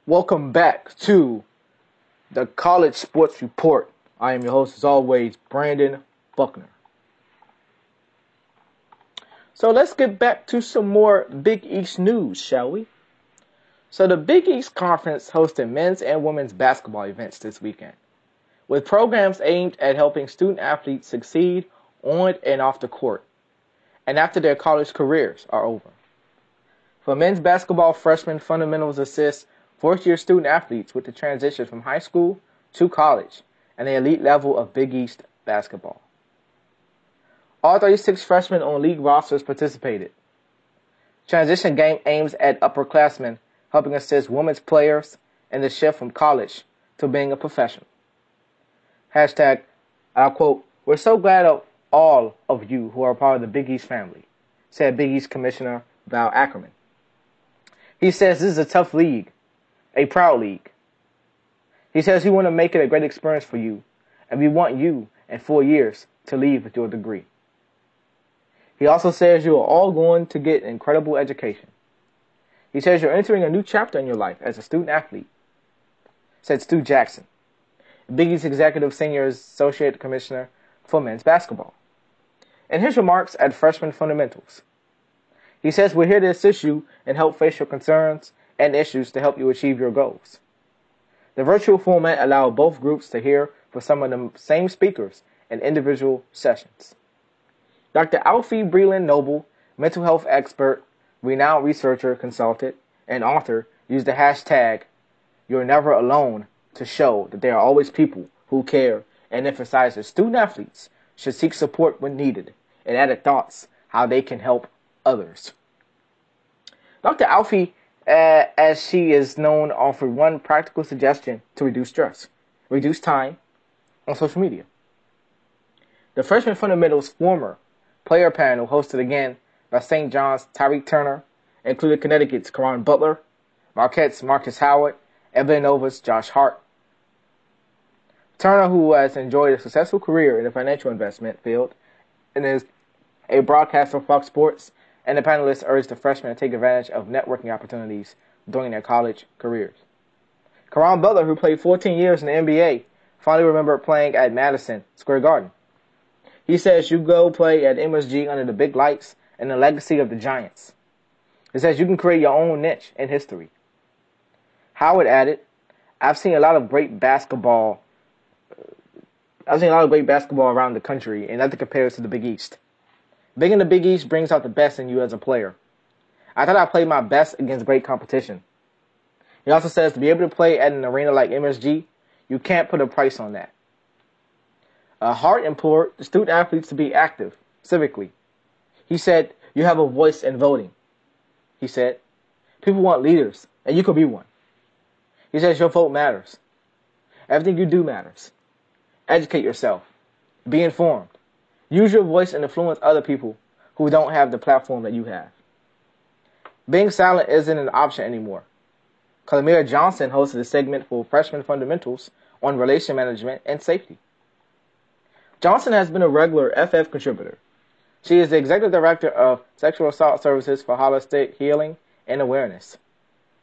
Welcome back to the College Sports Report. I am your host, as always, Brandon Buckner. So let's get back to some more Big East news, shall we? So the Big East Conference hosted men's and women's basketball events this weekend, with programs aimed at helping student athletes succeed on and off the court, and after their college careers are over. For men's basketball, freshman fundamentals assist fourth-year student athletes with the transition from high school to college and the elite level of Big East basketball. All 36 freshmen on league rosters participated. Transition game aims at upperclassmen, helping assist women's players in the shift from college to being a professional. Hashtag, I'll quote, "We're so glad of all of you who are part of the Big East family," said Big East Commissioner Val Ackerman. He says this is a tough league, a proud league. He says we want to make it a great experience for you, and we want you in 4 years to leave with your degree. He also says you are all going to get incredible education. He says you're entering a new chapter in your life as a student athlete, said Stu Jackson, Big East Executive Senior Associate Commissioner for men's basketball. In his remarks at Freshman Fundamentals, he says we're here to assist you and help face your concerns and issues to help you achieve your goals. The virtual format allowed both groups to hear from some of the same speakers in individual sessions. Dr. Alfie Breland Noble, mental health expert, renowned researcher, consultant, and author, used the hashtag "You're Never Alone" to show that there are always people who care, and emphasized that student athletes should seek support when needed, and added thoughts how they can help others. Dr. Alfie, as she is known, offered one practical suggestion to reduce stress: reduce time on social media. The Freshman Fundamentals former player panel, hosted again by St. John's Tyreek Turner, included Connecticut's Caron Butler, Marquette's Marcus Howard, and Villanova's Josh Hart. Turner, who has enjoyed a successful career in the financial investment field and is a broadcaster for Fox Sports, and the panelists urged the freshmen to take advantage of networking opportunities during their college careers. Caron Butler, who played 14 years in the NBA, fondly remembered playing at Madison Square Garden. He says you go play at MSG under the big lights and the legacy of the Giants. He says you can create your own niche in history. Howard added, I've seen a lot of great basketball around the country, and nothing compares to the Big East. Being in the Big East brings out the best in you as a player. I thought I played my best against great competition. He also says to be able to play at an arena like MSG, you can't put a price on that. Hart implored the student athletes to be active civically. He said, you have a voice in voting. He said, people want leaders, and you could be one. He says your vote matters. Everything you do matters. Educate yourself. Be informed. Use your voice and influence other people who don't have the platform that you have. Being silent isn't an option anymore. Calamia Johnson hosted a segment for Freshman Fundamentals on relation management and safety. Johnson has been a regular FF contributor. She is the executive director of Sexual Assault Services for Holistic Healing and Awareness,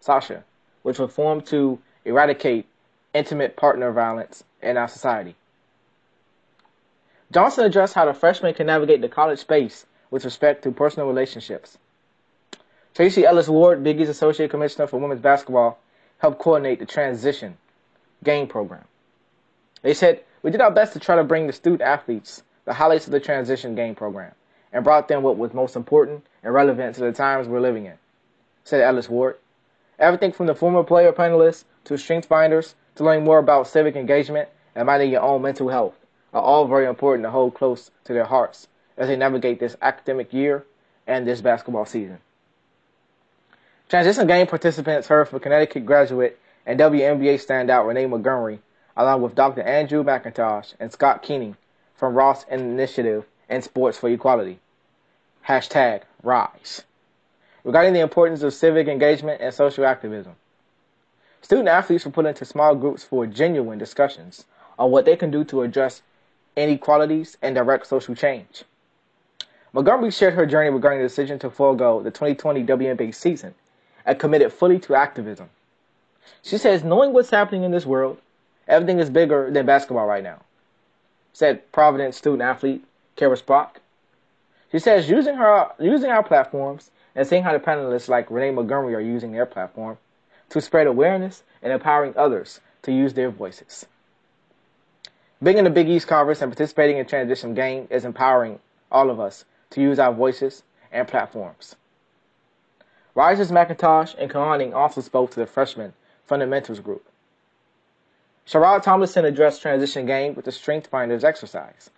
SASHA, which was formed to eradicate intimate partner violence in our society. Johnson addressed how the freshmen can navigate the college space with respect to personal relationships. Tracy Ellis Ward, Big East Associate Commissioner for Women's Basketball, helped coordinate the transition game program. They said, we did our best to try to bring the student athletes the highlights of the transition game program and brought them what was most important and relevant to the times we're living in, said Ellis Ward. Everything from the former player panelists to strength finders to learning more about civic engagement and minding your own mental health are all very important to hold close to their hearts as they navigate this academic year and this basketball season. Transition game participants heard from Connecticut graduate and WNBA standout Renee Montgomery, along with Dr. Andrew McIntosh and Scott Keening from Ross Initiative and Sports for Equality. #RISE. Regarding the importance of civic engagement and social activism. Student athletes were put into small groups for genuine discussions on what they can do to address inequalities and direct social change. Montgomery shared her journey regarding the decision to forego the 2020 WNBA season and committed fully to activism. She says, knowing what's happening in this world, everything is bigger than basketball right now, said Providence student athlete Kara Spock. She says, using our platforms and seeing how the panelists like Renee Montgomery are using their platform to spread awareness and empowering others to use their voices. Being in the Big East Conference and participating in Transition Game is empowering all of us to use our voices and platforms. Rises McIntosh and Kohaning also spoke to the freshman fundamentals group. Sherrod Tomlinson addressed Transition Game with the Strength Finders exercise.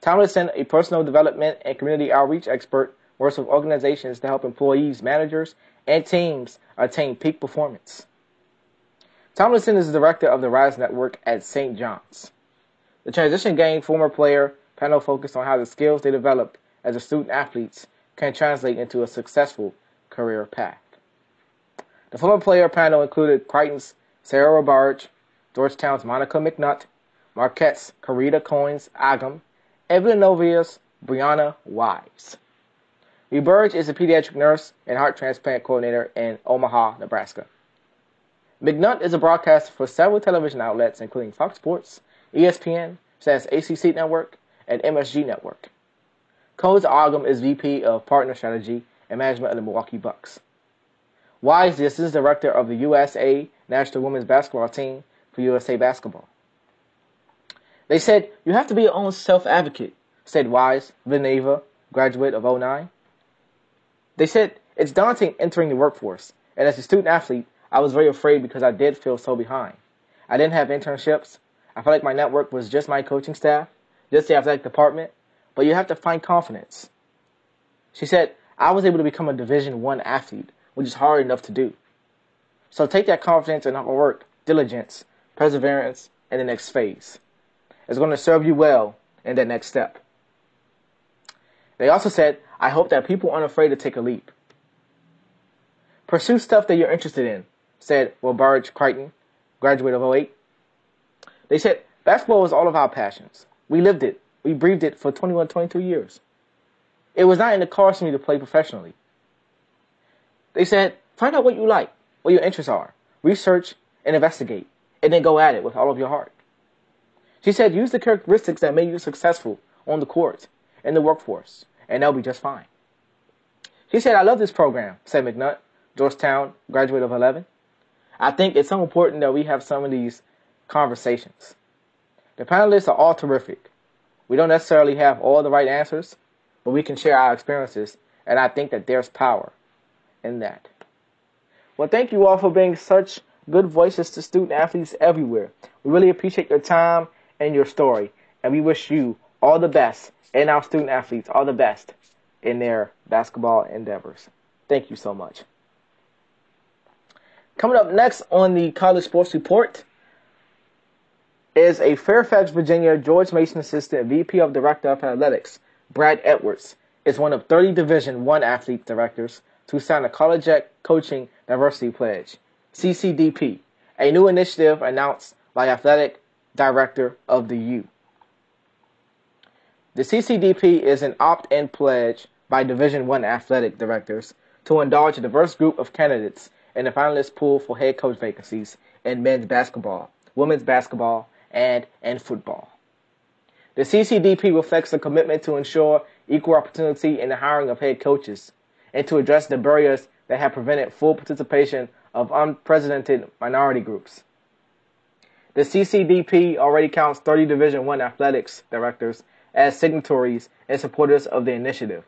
Tomlinson, a personal development and community outreach expert, works with organizations to help employees, managers, and teams attain peak performance. Tomlinson is the director of the RISE Network at St. John's. The Transition Game former player panel focused on how the skills they developed as a student athletes can translate into a successful career path. The former player panel included Crichton's Sarah Robarge, Georgetown's Monica McNutt, Marquette's Karita Coins-Agam, and Villanova's Brianna Wise. Robarge is a pediatric nurse and heart transplant coordinator in Omaha, Nebraska. McNutt is a broadcaster for several television outlets, including Fox Sports, ESPN, SAS ACC Network, and MSG Network. Coins-Agam is VP of Partner Strategy and Management of the Milwaukee Bucks. Wise, the assistant director of the USA National Women's Basketball Team for USA Basketball. They said, you have to be your own self-advocate, said Wise, Villanova, graduate of 2009. They said, it's daunting entering the workforce, and as a student athlete, I was very afraid because I did feel so behind. I didn't have internships. I felt like my network was just my coaching staff, just the athletic department, but you have to find confidence. She said, I was able to become a Division I athlete, which is hard enough to do. So take that confidence and hard work, diligence, perseverance, in the next phase. It's going to serve you well in that next step. They also said, I hope that people aren't afraid to take a leap. Pursue stuff that you're interested in, said Robarge Crichton, graduate of 2008. They said, basketball was all of our passions. We lived it. We breathed it for 21, 22 years. It was not in the cards for me to play professionally. They said, find out what you like, what your interests are. Research and investigate, and then go at it with all of your heart. She said, use the characteristics that made you successful on the court, in the workforce, and they'll be just fine. She said, I love this program, said McNutt, Georgetown, graduate of 2011. I think it's so important that we have some of these conversations. The panelists are all terrific. We don't necessarily have all the right answers, but we can share our experiences, and I think that there's power in that. Well, thank you all for being such good voices to student athletes everywhere. We really appreciate your time and your story, and we wish you all the best, and our student athletes all the best in their basketball endeavors. Thank you so much. Coming up next on the College Sports Report is a Fairfax, Virginia, George Mason assistant VP of Director of Athletics, Brad Edwards, is one of 30 Division I athlete directors to sign a College Coaching Diversity Pledge, CCDP, a new initiative announced by Athletic Director of the U. The CCDP is an opt-in pledge by Division I athletic directors to indulge a diverse group of candidates in the finalist pool for head coach vacancies in men's basketball, women's basketball, and in football. The CCDP reflects a commitment to ensure equal opportunity in the hiring of head coaches and to address the barriers that have prevented full participation of unrepresented minority groups. The CCDP already counts 30 Division I athletics directors as signatories and supporters of the initiative.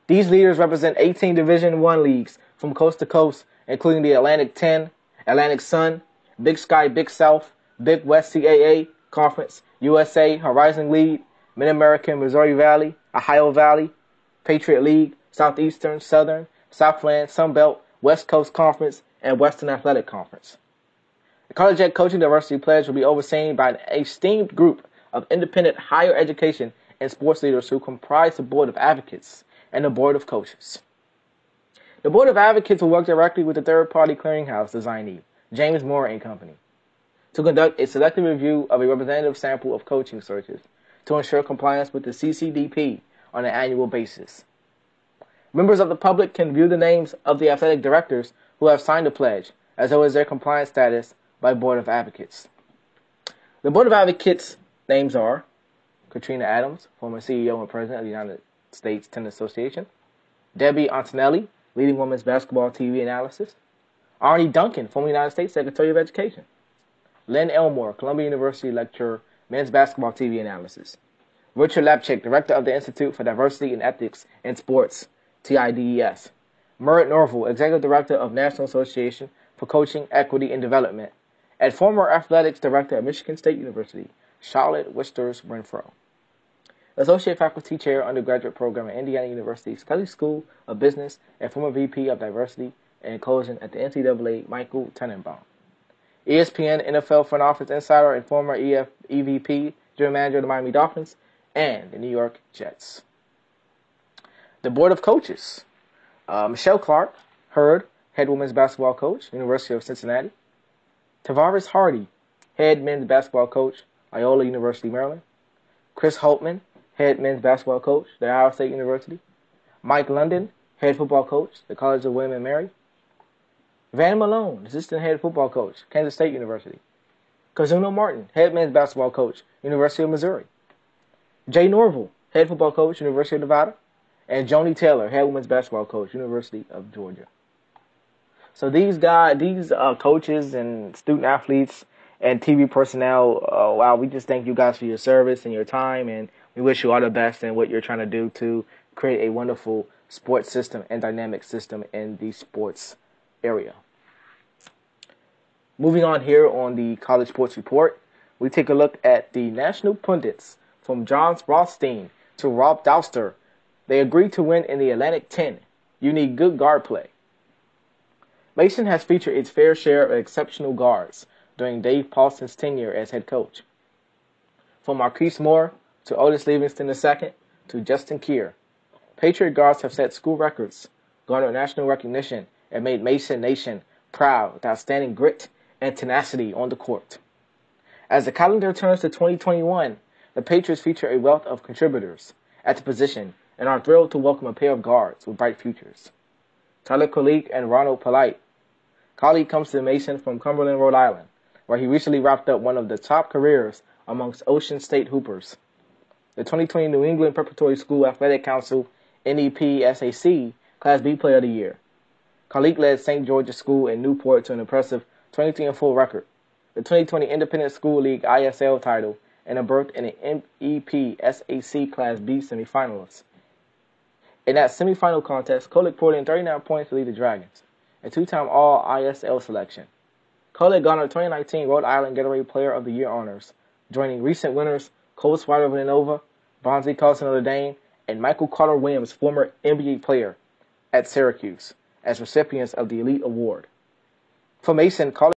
These leaders represent 18 Division I leagues from coast to coast, including the Atlantic 10, Atlantic Sun, Big Sky, Big South, Big West CAA Conference, USA, Horizon League, Mid-American, Missouri Valley, Ohio Valley, Patriot League, Southeastern, Southern, Southland, Sunbelt, West Coast Conference, and Western Athletic Conference. The College Ed Coaching Diversity Pledge will be overseen by an esteemed group of independent higher education and sports leaders who comprise the Board of Advocates and the Board of Coaches. The Board of Advocates will work directly with the third-party clearinghouse designee, James Moore and Company, to conduct a selective review of a representative sample of coaching searches to ensure compliance with the CCDP on an annual basis. Members of the public can view the names of the athletic directors who have signed the pledge, as well as their compliance status by Board of Advocates. The Board of Advocates names are Katrina Adams, former CEO and President of the United States Tennis Association; Debbie Antonelli, leading women's basketball TV analysis; Arnie Duncan, former United States Secretary of Education; Lynn Elmore, Columbia University lecturer, men's basketball TV analysis; Richard Lapchick, Director of the Institute for Diversity and Ethics in Sports, TIDES; Merritt Norville, Executive Director of National Association for Coaching, Equity, and Development; and former Athletics Director at Michigan State University, Charlotte Wisters Renfro. Associate Faculty Chair, Undergraduate Program at Indiana University's Kelley School of Business, and former VP of Diversity and Inclusion at the NCAA, Michael Tenenbaum. ESPN NFL Front Office Insider and former EVP, General Manager of the Miami Dolphins, and the New York Jets. The Board of Coaches. Michelle Clark, Hurd, Head Women's Basketball Coach, University of Cincinnati. Tavares Hardy, Head Men's Basketball Coach, Loyola University, Maryland. Chris Holtman, Head Men's Basketball Coach, The Ohio State University. Mike London, Head Football Coach, the College of William and Mary. Van Malone, Assistant Head Football Coach, Kansas State University. Kazuno Martin, Head Men's Basketball Coach, University of Missouri. Jay Norville, Head Football Coach, University of Nevada. And Joni Taylor, Head Women's Basketball Coach, University of Georgia. So these coaches and student athletes and TV personnel, wow, we just thank you guys for your service and your time, and we wish you all the best in what you're trying to do to create a wonderful sports system and dynamic system in the sports area. Moving on here on the College Sports Report, we take a look at the national pundits from John Rothstein to Rob Dauster. They agreed to win in the Atlantic 10. You need good guard play. Mason has featured its fair share of exceptional guards during Dave Paulson's tenure as head coach. From Marquise Moore to Otis Livingston II to Justin Kier, Patriot guards have set school records, garnered national recognition, and made Mason Nation proud with outstanding grit and tenacity on the court. As the calendar turns to 2021, the Patriots feature a wealth of contributors at the position and are thrilled to welcome a pair of guards with bright futures. Tyler Kolek and Ronald Polite. Kolek comes to Mason from Cumberland, Rhode Island, where he recently wrapped up one of the top careers amongst Ocean State hoopers. The 2020 New England Preparatory School Athletic Council NEP-SAC Class B Player of the Year. Kolek led St. George's School in Newport to an impressive 23-4 record, the 2020 Independent School League ISL title, and a berth in an NEP-SAC Class B semifinalist. In that semifinal contest, Kolek poured in 39 points to lead the Dragons, a two-time All-ISL selection. Kolek garnered 2019 Rhode Island Gatorade Player of the Year honors, joining recent winners Cole Swider of Villanova, Bonzi Carlson of Notre Dame, and Michael Carter Williams, former NBA player at Syracuse, as recipients of the Elite Award. For Mason, Kolek